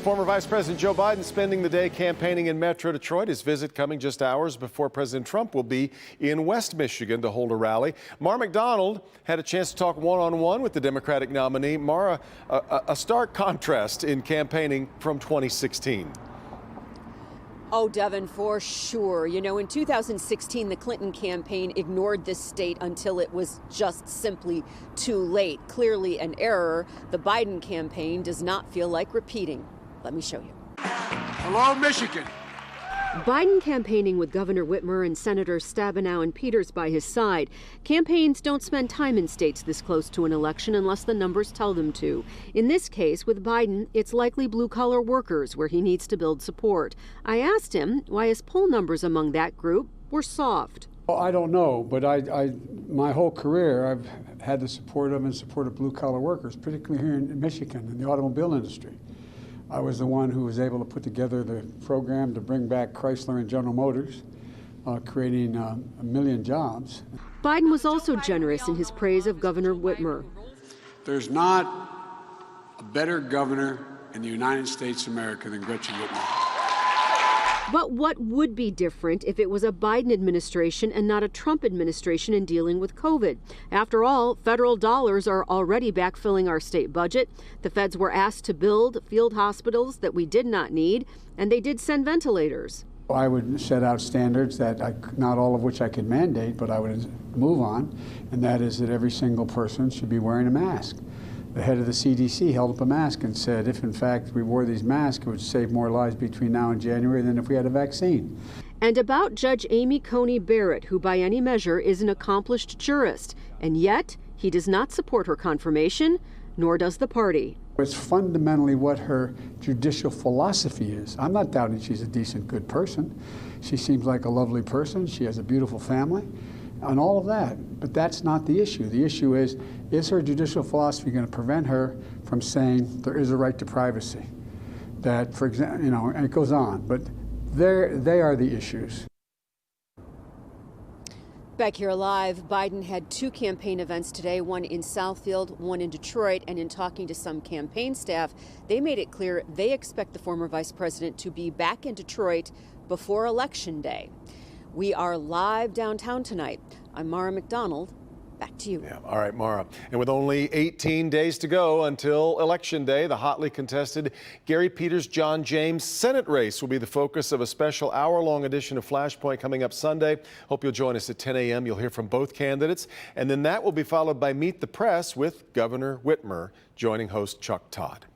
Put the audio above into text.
Former Vice President Joe Biden spending the day campaigning in Metro Detroit. His visit coming just hours before President Trump will be in West Michigan to hold a rally. Mara McDonald had a chance to talk one-on-one with the Democratic nominee. Mara, a stark contrast in campaigning from 2016. Oh, Devin, for sure. You know, in 2016, the Clinton campaign ignored this state until it was just simply too late. Clearly an error. The Biden campaign does not feel like repeating. Let me show you. Hello, Michigan. Biden campaigning with Governor Whitmer and Senators Stabenow and Peters by his side. Campaigns don't spend time in states this close to an election unless the numbers tell them to. In this case, with Biden, it's likely blue-collar workers where he needs to build support. I asked him why his poll numbers among that group were soft. Well, I don't know, but my whole career I've had the support of and support of blue-collar workers, particularly here in Michigan in the automobile industry. I was the one who was able to put together the program to bring back Chrysler and General Motors, creating 1 million jobs. Biden was also generous in his praise of Governor Whitmer. There's not a better governor in the United States of America than Gretchen Whitmer. But what would be different if it was a Biden administration and not a Trump administration in dealing with COVID? After all, federal dollars are already backfilling our state budget. The feds were asked to build field hospitals that we did not need, and they did send ventilators. I would set out standards that not all of which I could mandate, but I would move on, and that is that every single person should be wearing a mask. The head of the CDC held up a mask and said if, in fact, we wore these masks, it would save more lives between now and January than if we had a vaccine. And about Judge Amy Coney Barrett, who by any measure is an accomplished jurist, and yet he does not support her confirmation, nor does the party. It's fundamentally what her judicial philosophy is. I'm not doubting she's a decent, good person. She seems like a lovely person. She has a beautiful family. And all of that, but that's not the issue. The issue is her judicial philosophy going to prevent her from saying there is a right to privacy? That, for example, and it goes on, but they are the issues. Back here live, Biden had 2 campaign events today, one in Southfield, one in Detroit, and in talking to some campaign staff, they made it clear they expect the former vice president to be back in Detroit before Election Day. We are live downtown tonight. I'm Mara McDonald. Back to you. Yeah, all right, Mara. And with only 18 days to go until Election Day, the hotly contested Gary Peters-John James Senate race will be the focus of a special hour-long edition of Flashpoint coming up Sunday. Hope you'll join us at 10 a.m. You'll hear from both candidates. And then that will be followed by Meet the Press with Governor Whitmer, joining host Chuck Todd.